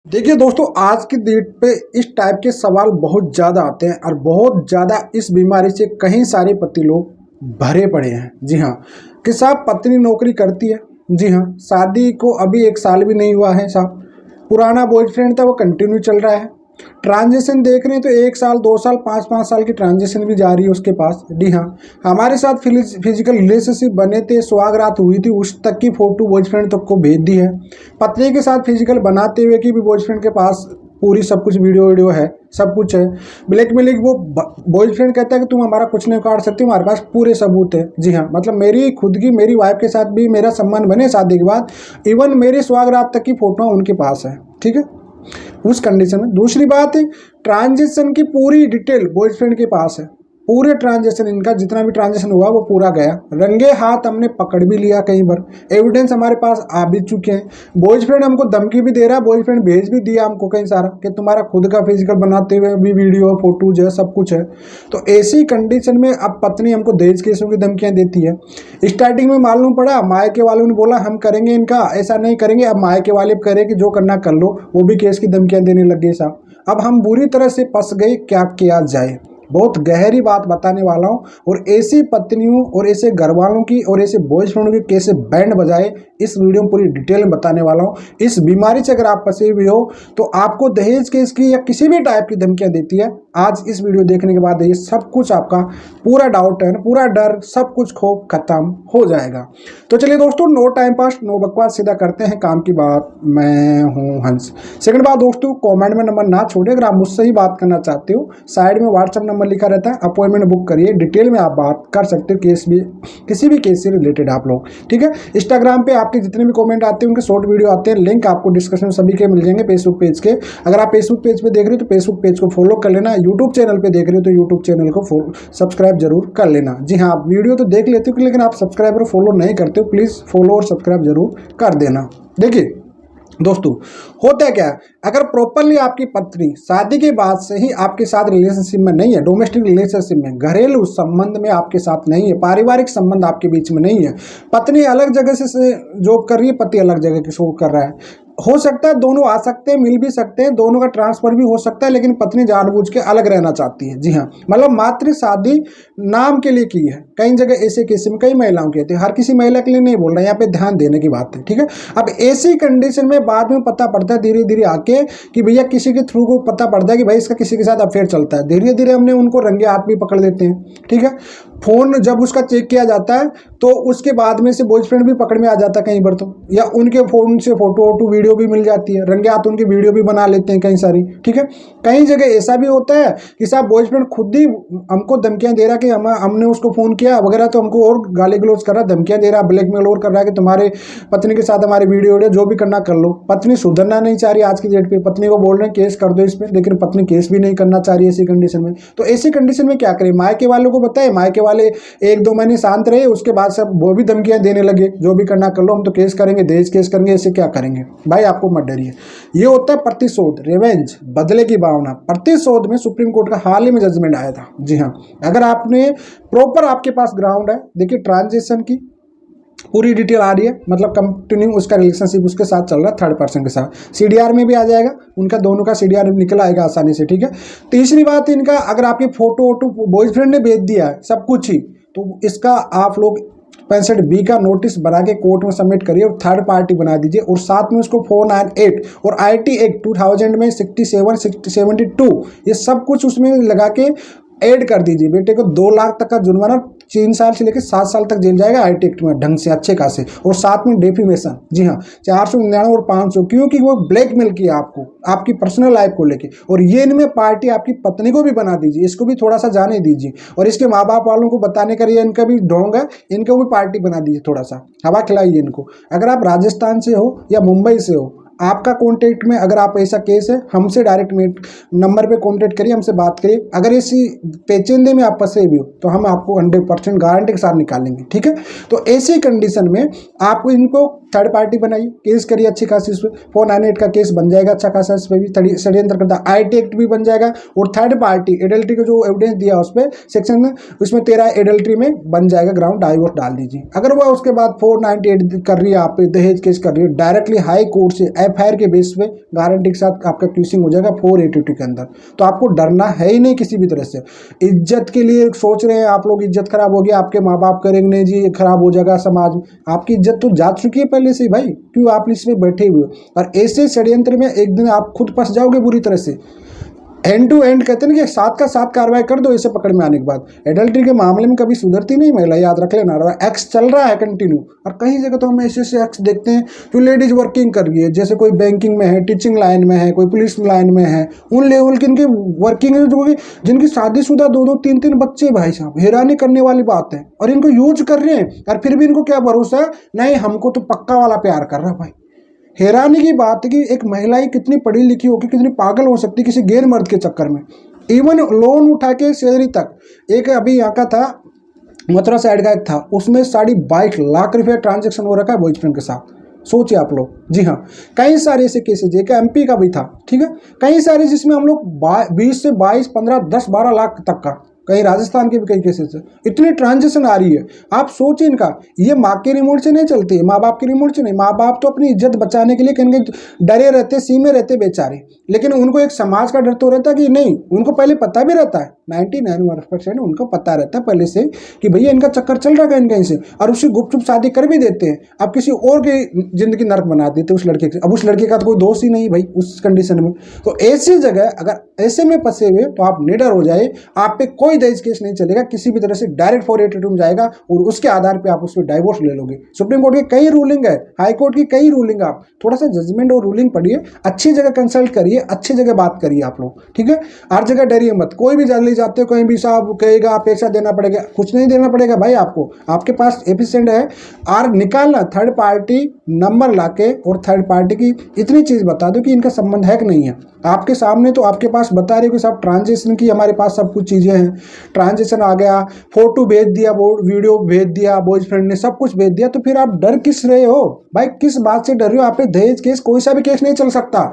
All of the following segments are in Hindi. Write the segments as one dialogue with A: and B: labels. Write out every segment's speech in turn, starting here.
A: देखिए दोस्तों, आज की डेट पे इस टाइप के सवाल बहुत ज़्यादा आते हैं और बहुत ज़्यादा इस बीमारी से कई सारे पति लोग भरे पड़े हैं। जी हाँ, कि साहब पत्नी नौकरी करती है। जी हाँ, शादी को अभी 1 साल भी नहीं हुआ है साहब। पुराना बॉयफ्रेंड था वो कंटिन्यू चल रहा है। ट्रांजिशन देख रहे हैं तो 1 साल 2 साल 5-5 साल की ट्रांजिशन भी जा रही है उसके पास। जी हाँ, हमारे साथ फिजिकल रिलेशनशिप बने थे, सुहागरात हुई थी, उस तक की फोटो बॉयफ्रेंड तक को भेज दी है। पत्नी के साथ फिजिकल बनाते हुए की भी बॉयफ्रेंड के पास पूरी सब कुछ वीडियो है, सब कुछ है। ब्लैकमेलिंग वो बॉयफ्रेंड कहता है कि तुम हमारा कुछ नहीं काट सकती, हमारे पास पूरे सबूत है। जी हाँ, मतलब मेरी खुद की मेरी वाइफ के साथ भी मेरा संबंध बने शादी के बाद, इवन मेरे सुहागरात तक की फोटो उनके पास है। ठीक है, उस कंडीशन में। दूसरी बात है, ट्रांजेक्शन की पूरी डिटेल बॉयफ्रेंड के पास है। पूरे ट्रांजेक्शन, इनका जितना भी ट्रांजेक्शन हुआ वो पूरा गया, रंगे हाथ हमने पकड़ भी लिया कई बार, एविडेंस हमारे पास आ भी चुके हैं। बॉयफ्रेंड हमको धमकी भी दे रहा है, बॉयफ्रेंड भेज भी दिया हमको कई सारा कि तुम्हारा खुद का फिजिकल बनाते हुए भी वीडियो फोटोज है, सब कुछ है। तो ऐसी कंडीशन में अब पत्नी हमको दहेज केसों की धमकियां देती है। स्टार्टिंग में मालूम पड़ा, मायके वालों ने बोला हम करेंगे इनका, ऐसा नहीं करेंगे। अब मायके वाले करे कि जो करना कर लो, वो भी केस की धमकियां देने लग गए साहब। अब हम बुरी तरह से फंस गए, क्या किया जाए। बहुत गहरी बात बताने वाला हूँ, और ऐसी पत्नियों और ऐसे घर वालों की और ऐसे बॉयफ्रेंड की कैसे बैंड बजाए, इस वीडियो में पूरी डिटेल में बताने वाला हूँ। इस बीमारी से अगर आप फंसे हुए हो तो आपको दहेज केस की या किसी भी टाइप की धमकियां देती है, आज इस वीडियो देखने के बाद ये सब कुछ आपका पूरा डाउट है, पूरा डर, सब कुछ खौफ खत्म हो जाएगा। तो चलिए दोस्तों, नो टाइम पास, नो बकवास, सीधा करते हैं काम की बात। मैं हूं हंस। सेकंड बात दोस्तों, कमेंट में नंबर ना छोड़े, अगर आप मुझसे ही बात करना चाहते हो, साइड में व्हाट्सएप नंबर लिखा रहता है, अपॉइंटमेंट बुक करिए, डिटेल में आप बात कर सकते हो, केस भी किसी भी केस से रिलेटेड आप लोग। ठीक है, इंस्टाग्राम पे आपके जितने भी कमेंट आते हैं उनके शॉर्ट वीडियो आते हैं, लिंक आपको डिस्क्रिप्शन सभी के मिल जाएंगे फेसबुक पेज के। अगर आप फेसबुक पेज पे देख रहे हो तो फेसबुक पेज को फॉलो कर लेना, यूट्यूब चैनल पे देख रहे हो तो यूट्यूब चैनल को सब्सक्राइब जरूर कर लेना। जी हाँ, आप वीडियो तो देख लेते हो लेकिन आप सब्सक्राइब और फॉलो नहीं करते हो, प्लीज फॉलो और सब्सक्राइब जरूर कर देना। देखिए दोस्तों, होता क्या है, अगर प्रॉपरली आपकी पत्नी शादी के बाद से ही आपके साथ रिलेशनशिप में नहीं है, डोमेस्टिक रिलेशनशिप में, घरेलू संबंध में आपके साथ नहीं है, पारिवारिक संबंध आपके बीच में नहीं है, पत्नी अलग जगह से जॉब कर रही है, पति अलग जगह की जॉब कर रहा है, हो सकता है दोनों आ सकते हैं, मिल भी सकते हैं, दोनों का ट्रांसफर भी हो सकता है, लेकिन पत्नी जानबूझ के अलग रहना चाहती है। जी हाँ, मतलब मात्र शादी नाम के लिए की है। कई जगह ऐसे केस में कई महिलाओं की होती है, हर किसी महिला के लिए नहीं बोल रहा, यहाँ पे ध्यान देने की बात है। ठीक है, अब ऐसी कंडीशन में बाद में पता पड़ता है धीरे धीरे आके कि भैया किसी के थ्रू को पता पड़ता है कि भाई इसका किसी के साथ अफेयर चलता है, धीरे धीरे हमने उनको रंगे हाथ भी पकड़ देते हैं। ठीक है, फोन जब उसका चेक किया जाता है तो उसके बाद में से बॉयफ्रेंड भी पकड़ में आ जाता है कई बार, तो या उनके फोन से फोटो वोटो वीडियो भी मिल जाती है, रंगे हाथ उनकी वीडियो भी बना लेते हैं कई सारी। ठीक है, कई जगह ऐसा भी होता है कि साहब बॉयफ्रेंड खुद ही हमको धमकियां दे रहा है कि हमने उसको फोन किया वगैरह, तो हमको और गाली गलौज कर रहा है, धमकियां दे रहा है, ब्लैकमेल और कर रहा है कि तुम्हारे पत्नी के साथ हमारे वीडियो जो भी करना कर लो। पत्नी सुधरना नहीं चाह रही आज की डेट पे, पत्नी को बोल रहे हैं केस कर दो इस पर, लेकिन पत्नी केस भी नहीं करना चाह रही है ऐसी कंडीशन में। तो ऐसी कंडीशन में क्या करें, मायके वालों को बताए, मायके वाले 1-2 महीने शांत रहे, उसके बाद सब वो भी धमकियां देने लगे, जो भी करना कर लो, हम तो केस करेंगे, दहेज केस करेंगे, ऐसे क्या करेंगे। भाई आपको मत डरिए, ये होता है प्रतिशोध, रिवेंज, बदले की भावना। प्रतिशोध में सुप्रीम कोर्ट का हाल ही में जजमेंट आया था। जी हाँ, अगर आपने प्रॉपर आपके पास ग्राउंड है, देखिए ट्रांजेक्शन की पूरी डिटेल आ रही है, मतलब कंटिन्यू उसका रिलेशनशिप उसके साथ चल रहा है, थर्ड पर्सन के साथ, सीडीआर में भी आ जाएगा, उनका दोनों का सीडीआर निकल आएगा आसानी से। ठीक है, तीसरी बात इनका, अगर आपकी फोटो वोटो बॉयफ्रेंड ने भेज दिया है सब कुछ ही, तो इसका आप लोग 65B का नोटिस बना के कोर्ट में सबमिट करिए और थर्ड पार्टी बना दीजिए, और साथ में उसको 498 और IT एक्ट 2000 में 67, 72 ये सब कुछ उसमें लगा के ऐड कर दीजिए। बेटे को 2 लाख तक का जुर्माना, 3 साल से लेकर 7 साल तक जेल जाएगा IT एक्ट में ढंग से अच्छे खासे, और साथ में डेफिमेशन। जी हाँ, 499 और 500, क्योंकि वो ब्लैकमेल किया आपको आपकी पर्सनल लाइफ को लेके, और ये इनमें पार्टी आपकी पत्नी को भी बना दीजिए, इसको भी थोड़ा सा जाने दीजिए, और इसके माँ बाप वालों को बताने का ये इनका भी ढोंग है, इनको भी पार्टी बना दीजिए, थोड़ा सा हवा खिलाइए इनको। अगर आप राजस्थान से हो या मुंबई से हो, आपका कॉन्टेक्ट में अगर आप ऐसा केस है, हमसे डायरेक्ट नंबर पे कॉन्टेक्ट करिए, हमसे बात करिए। अगर इसी पेचेंदे में आप फंसे भी हो तो हम आपको 100% गारंटी के साथ निकालेंगे। ठीक है, तो ऐसी कंडीशन में आप इनको थर्ड पार्टी बनाइए, केस करिए अच्छी खासी, इस पर 498 का केस बन जाएगा अच्छा खासा, इस पर भी षड्यंत्र करता IT एक्ट भी बन जाएगा, और थर्ड पार्टी एडल्ट्री को जो एविडेंस दिया उस पर सेक्शन में, उसमें 13 एडल्ट्री में बन जाएगा ग्राउंड, डाइवोर्स डाल दीजिए। अगर वह उसके बाद 498 कर रही है, आप दहेज केस कर रही है, डायरेक्टली हाई कोर्ट से FIR के बेस पे गारंटी के साथ आपका क्यूसिंग हो जाएगा 482 के अंदर। तो आपको डरना है ही नहीं किसी भी तरह से। इज्जत के लिए सोच रहे हैं आप लोग, इज्जत खराब हो गया, आपके माँ बाप करेंगे, नहीं जी खराब हो जाएगा समाज में। आपकी इज्जत तो जा चुकी है पहले से ही भाई, क्यों आप इसमें बैठे हुए हो? और ऐसे षड्यंत्र में एक दिन आप खुद फंस जाओगे बुरी तरह से। एंड टू एंड कहते हैं ना कि साथ का साथ कार्रवाई कर दो इसे पकड़ में आने के बाद। एडल्ट्री के मामले में कभी सुधरती नहीं महिला, याद रख लेना। एक्स चल रहा है कंटिन्यू, और कई जगह तो हम ऐसे एक्स देखते हैं जो लेडीज वर्किंग कर रही है, जैसे कोई बैंकिंग में है, टीचिंग लाइन में है, कोई पुलिस लाइन में है, उन लेवल की इनकी वर्किंग है जो जिनकी शादीशुदा 2-2 3-3 बच्चे। भाई साहब हैरानी करने वाली बात है, और इनको यूज कर रहे हैं, और फिर भी इनको क्या भरोसा है, नहीं हमको तो पक्का वाला प्यार कर रहा है। भाई हैरानी की बात है कि एक महिला ही कितनी पढ़ी लिखी होकर कितनी पागल हो सकती है किसी गैर मर्द के चक्कर में। इवन लोन उठा के सैलरी तक। एक अभी यहाँ का था, मथुरा साइड का एक था, उसमें 22.5 लाख रुपया ट्रांजेक्शन हो रखा है बॉयफ्रेंड के साथ। सोचिए आप लोग। जी हाँ, कई सारे ऐसे केसेज, एक MP का भी था, ठीक है, कई सारे जिसमें हम लोग 20 से 22, 15, 10, 12 लाख तक का, कहीं राजस्थान के भी कई केसेस है, इतनी ट्रांजेक्शन आ रही है। आप सोचिए इनका, ये माँ के रिमोट से नहीं चलती है, माँ बाप के रिमोट से नहीं। माँ बाप तो अपनी इज्जत बचाने के लिए कहीं डरे रहते, सीमे रहते बेचारे, लेकिन उनको एक समाज का डर तो रहता कि नहीं, उनको पहले पता भी रहता है, 99% उनको पता रहता है पहले से कि भैया इनका चक्कर चल रहा है कहीं कहीं से, और उससे गुपचुप शादी कर भी देते हैं। अब किसी और की जिंदगी नर्क बना देते उस लड़के के। अब उस लड़के का तो कोई दोष ही नहीं भाई उस कंडीशन में। तो ऐसी जगह अगर ऐसे में फंसे हुए तो आप निडर हो जाए, आप पे कोई दहेज केस नहीं चलेगा किसी भी तरह से, डायरेक्ट 482 में जाएगा और उसके आधार पे आप उसमें डाइवोर्स ले लोगे। सुप्रीम कोर्ट की कई रूलिंग है, हाई कोर्ट की कई रूलिंग, आप थोड़ा सा जजमेंट और रूलिंग पढ़िए, अच्छी जगह कंसल्ट करिए, अच्छी जगह बात करिए आप लोग, ठीक है। हर जगह डरिए मत, कोई भी जल्दी जाते हो कहीं भी साहब कहेगा पैसा देना पड़ेगा, कुछ नहीं देना पड़ेगा भाई आपको। आपके पास एफिशिएंट है और निकालना थर्ड पार्टी नंबर लाके, और थर्ड पार्टी की इतनी चीज बता दो कि इनका संबंध है कि नहीं है। आपके सामने तो आपके पास बता रहे हो कि साहब ट्रांजेक्शन की हमारे पास सब कुछ चीजें हैं, ट्रांजेक्शन आ गया, फोटो भेज दिया, वीडियो भेज दिया, बॉयफ्रेंड ने सब कुछ भेज दिया, तो फिर आप डर किस रहे हो भाई? किस बात से डर रहे हो? आप पे दहेज केस, कोई सा भी केस नहीं चल सकता।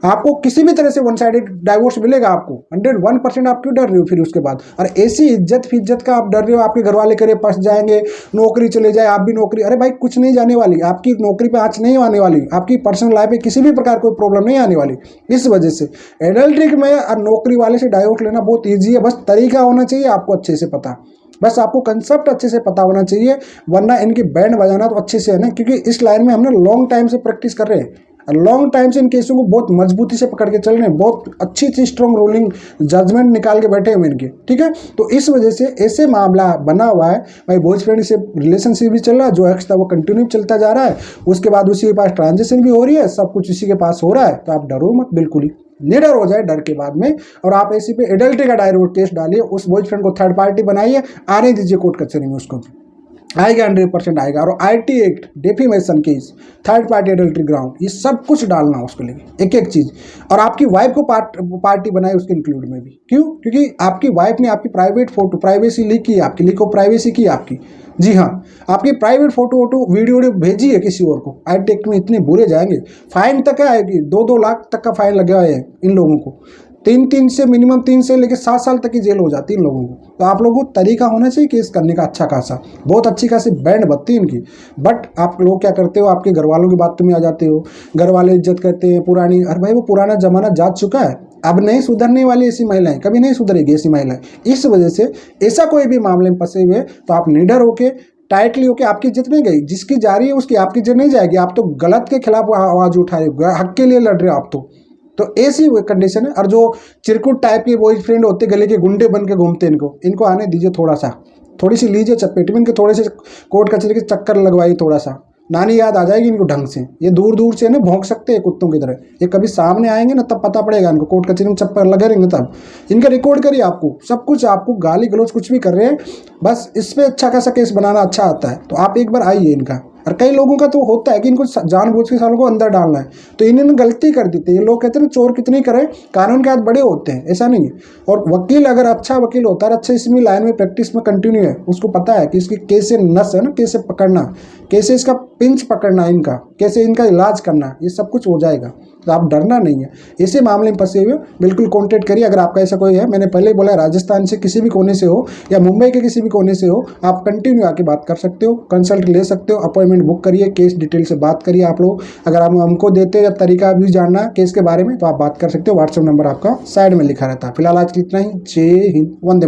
A: आपको किसी भी तरह से वन साइडेड डाइवोर्स मिलेगा आपको, 101% आप क्यों डर रहे हो फिर उसके बाद? और ऐसी इज्जत फिज्जत का आप डर रहे हो, आपके घर वाले करे फंस जाएंगे, नौकरी चले जाए, आप भी नौकरी, अरे भाई कुछ नहीं जाने वाली, आपकी नौकरी पे आँच नहीं आने वाली, आपकी पर्सनल लाइफ में किसी भी प्रकार कोई प्रॉब्लम नहीं आने वाली। इस वजह से एडल्ट्री में और नौकरी वाले से डाइवोर्स लेना बहुत ईजी है, बस तरीका होना चाहिए आपको अच्छे से पता, बस आपको कंसेप्ट अच्छे से पता होना चाहिए, वरना इनकी बैंड बजाना तो अच्छे से है ना, क्योंकि इस लाइन में हमने लॉन्ग टाइम से प्रैक्टिस कर रहे हैं, लॉन्ग टाइम से इन केसों को बहुत मजबूती से पकड़ के चल रहे हैं, बहुत अच्छी स्ट्रॉन्ग रूलिंग जजमेंट निकाल के बैठे हुए इनके, ठीक है। तो इस वजह से ऐसे मामला बना हुआ है भाई, बॉयफ्रेंड से रिलेशनशिप भी चल रहा है, जो एक्स था वो कंटिन्यू चलता जा रहा है, उसके बाद उसी के पास ट्रांजेक्शन भी हो रही है, सब कुछ उसी के पास हो रहा है। तो आप डरो मत, बिल्कुल ही निडर हो जाए डर के बाद में, और आप ऐसी पे एडल्ट्री का डायरेक्ट केस डालिए, उस बॉयफ्रेंड को थर्ड पार्टी बनाइए, आने दीजिए कोर्ट कचहरी में, उसको आएगा 100% आएगा। और IT act, defamation case, third party adultery ground, ये सब कुछ डालना उसके लिए एक एक चीज। और आपकी वाइफ को पार्टी बनाए उसके इंक्लूड में भी, क्यों? क्योंकि आपकी वाइफ ने आपकी प्राइवेट फोटो, प्राइवेसी लीक की, आपकी लीक ऑफ प्राइवेसी की आपकी, जी हाँ, आपकी प्राइवेट फोटो वोटो वीडियो भेजी है किसी और को। IT एक्ट में इतने बुरे जाएंगे, फाइन तक आएगी, 2-2 लाख तक का फाइन लगा है इन लोगों को, 3 से मिनिमम 3 से लेकर 7 साल तक की जेल हो जाती है इन लोगों को। तो आप लोगों को तरीका होना चाहिए केस करने का अच्छा खासा, बहुत अच्छी खासी बैंड बत्ती इनकी। बट आप लोग क्या करते हो, आपके घर वालों की बात में आ जाते हो, घर वाले इज्जत करते हैं पुरानी, अरे भाई वो पुराना जमाना जा चुका है, अब नहीं सुधरने वाली ऐसी महिलाएं, कभी नहीं सुधरेगी ऐसी महिलाएं। इस वजह से ऐसा कोई भी मामले में फंसे हुए तो आप निडर होके, टाइटली होके, आपकी इज्जत नहीं गई, जिसकी जा रही है उसकी आपकी इज्जत नहीं जाएगी। आप तो गलत के खिलाफ आवाज उठा रहे हो, हक के लिए लड़ रहे हो आप तो ऐसी कंडीशन है। और जो चिरकुट टाइप के बॉयफ्रेंड होते, गले के गुंडे बन के घूमते, इनको आने दीजिए, थोड़ी सी लीजिए चपेट में, इनके थोड़े से कोर्ट कचहरी के चक्कर लगवाइए, थोड़ा सा नानी याद आ जाएगी इनको ढंग से। ये दूर दूर से ना भौंक सकते हैं कुत्तों की तरह, ये कभी सामने आएंगे ना तब पता पड़ेगा इनको, कोर्ट कचहरी में चप्पल लगे रहेंगे तब। इनका रिकॉर्ड करिए, आपको सब कुछ, आपको गाली गलौज कुछ भी कर रहे हैं, बस इस पर अच्छा खासा केस बनाना अच्छा आता है। तो आप एक बार आइए इनका। और कई लोगों का तो होता है कि इनको जानबूझ के सालों को अंदर डालना है, तो इन्होंने गलती कर दी थी। ये लोग कहते हैं ना चोर कितनी करे, कानून के हाथ बड़े होते हैं, ऐसा नहीं है। और वकील अगर अच्छा वकील होता है, अच्छा इसमें लाइन में प्रैक्टिस में कंटिन्यू है, उसको पता है कि इसकी कैसे नस है ना, कैसे पकड़ना, कैसे इसका पिंच पकड़ना, इनका कैसे इनका इलाज करना, ये सब कुछ हो जाएगा। तो आप डरना नहीं है। इसी मामले में फंसे हुए बिल्कुल कॉन्टेक्ट करिए। अगर आपका ऐसा कोई है, मैंने पहले ही बोला, राजस्थान से किसी भी कोने से हो या मुंबई के किसी भी कोने से हो, आप कंटिन्यू आके बात कर सकते हो, कंसल्ट ले सकते हो, अपॉइंटमेंट बुक करिए, केस डिटेल से बात करिए। आप लोग अगर आप हमको देते या तरीका भी जानना है केस के बारे में तो आप बात कर सकते हो। व्हाट्सएप नंबर आपका साइड में लिखा रहता है। फिलहाल आज इतना ही। जय हिंद, वंदे मातरम।